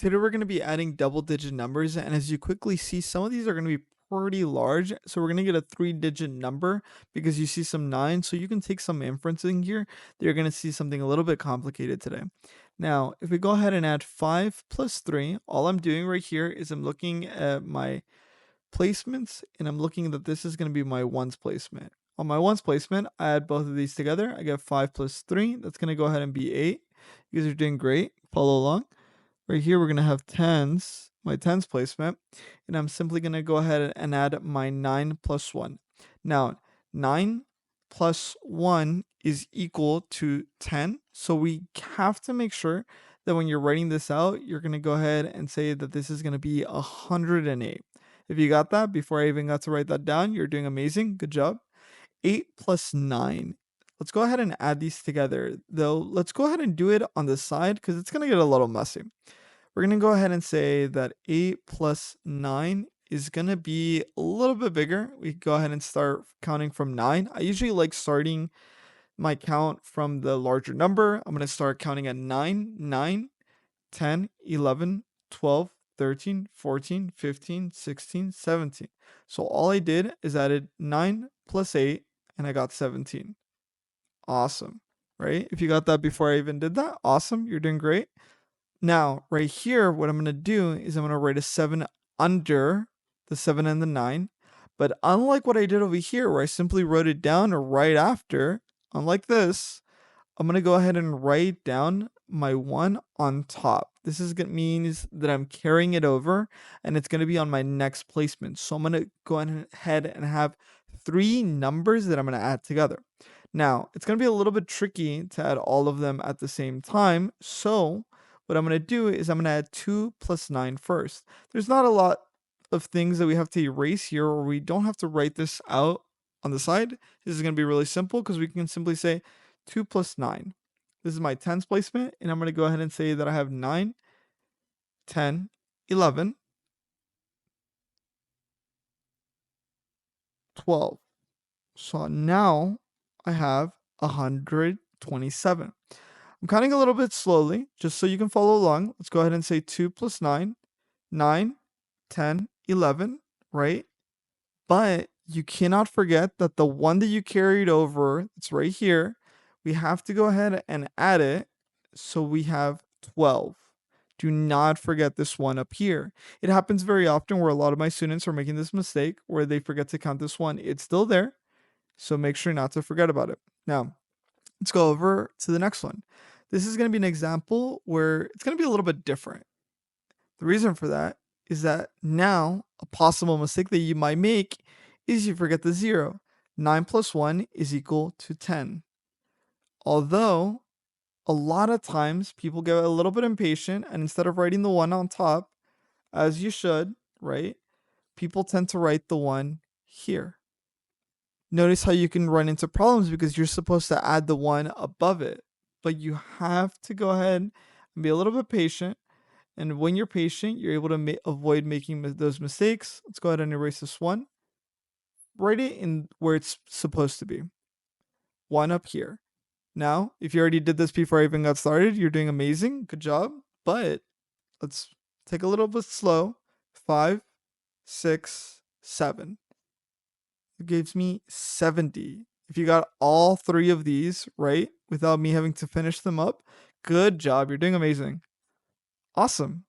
Today we're going to be adding double-digit numbers, and as you quickly see, some of these are going to be pretty large. So we're going to get a 3-digit number because you see some 9. So you can take some inferencing here that you're going to see something a little bit complicated today. Now, if we go ahead and add 5 plus 3, all I'm doing right here is I'm looking at my placements, and I'm looking that this is going to be my ones placement. On my ones placement, I add both of these together. I get 5 plus 3. That's going to go ahead and be 8. You guys are doing great. Follow along. Right here, we're going to have tens, my tens placement, and I'm simply going to go ahead and add my 9 plus 1. Now, 9 plus 1 is equal to 10, so we have to make sure that when you're writing this out, you're going to go ahead and say that this is going to be 108. If you got that before I even got to write that down, you're doing amazing. Good job. 8 plus 9. Let's go ahead and add these together, though. Let's go ahead and do it on the side because it's going to get a little messy. We're going to go ahead and say that 8 plus 9 is going to be a little bit bigger. We go ahead and start counting from 9. I usually like starting my count from the larger number. I'm going to start counting at 9, 10, 11, 12, 13, 14, 15, 16, 17. So all I did is added 9 plus 8 and I got 17. Awesome, right? If you got that before I even did that, awesome. You're doing great. Now, right here, what I'm going to do is I'm going to write a 7 under the 7 and the 9. But unlike what I did over here, where I simply wrote it down right after, unlike this, I'm going to go ahead and write down my 1 on top. This means that I'm carrying it over, and it's going to be on my next placement. So I'm going to go ahead and have 3 numbers that I'm going to add together. Now, it's going to be a little bit tricky to add all of them at the same time. So what I'm going to do is I'm going to add 2 plus 9 first. There's not a lot of things that we have to erase here, or we don't have to write this out on the side. This is going to be really simple because we can simply say 2 plus 9. This is my tens placement, and I'm going to go ahead and say that I have 9, 10, 11, 12. So now I have 127. I'm counting a little bit slowly, just so you can follow along. Let's go ahead and say 2 plus 9, 9, 10, 11, right? But you cannot forget that the one that you carried over, it's right here, we have to go ahead and add it, so we have 12. Do not forget this one up here. It happens very often where a lot of my students are making this mistake where they forget to count this one. It's still there, so make sure not to forget about it. Now, let's go over to the next one. This is going to be an example where it's going to be a little bit different. The reason for that is that now a possible mistake that you might make is you forget the 0. 9 plus 1 is equal to 10. Although a lot of times people get a little bit impatient, and instead of writing the 1 on top, as you should, right, people tend to write the 1 here. Notice how you can run into problems because you're supposed to add the 1 above it, but you have to go ahead and be a little bit patient. And when you're patient, you're able to avoid making those mistakes. Let's go ahead and erase this 1. Write it in where it's supposed to be. 1 up here. Now, if you already did this before I even got started, you're doing amazing. Good job. But let's take a little bit slow. 5, 6, 7. It gives me 70. If you got all 3 of these, right, without me having to finish them up, good job. You're doing amazing. Awesome.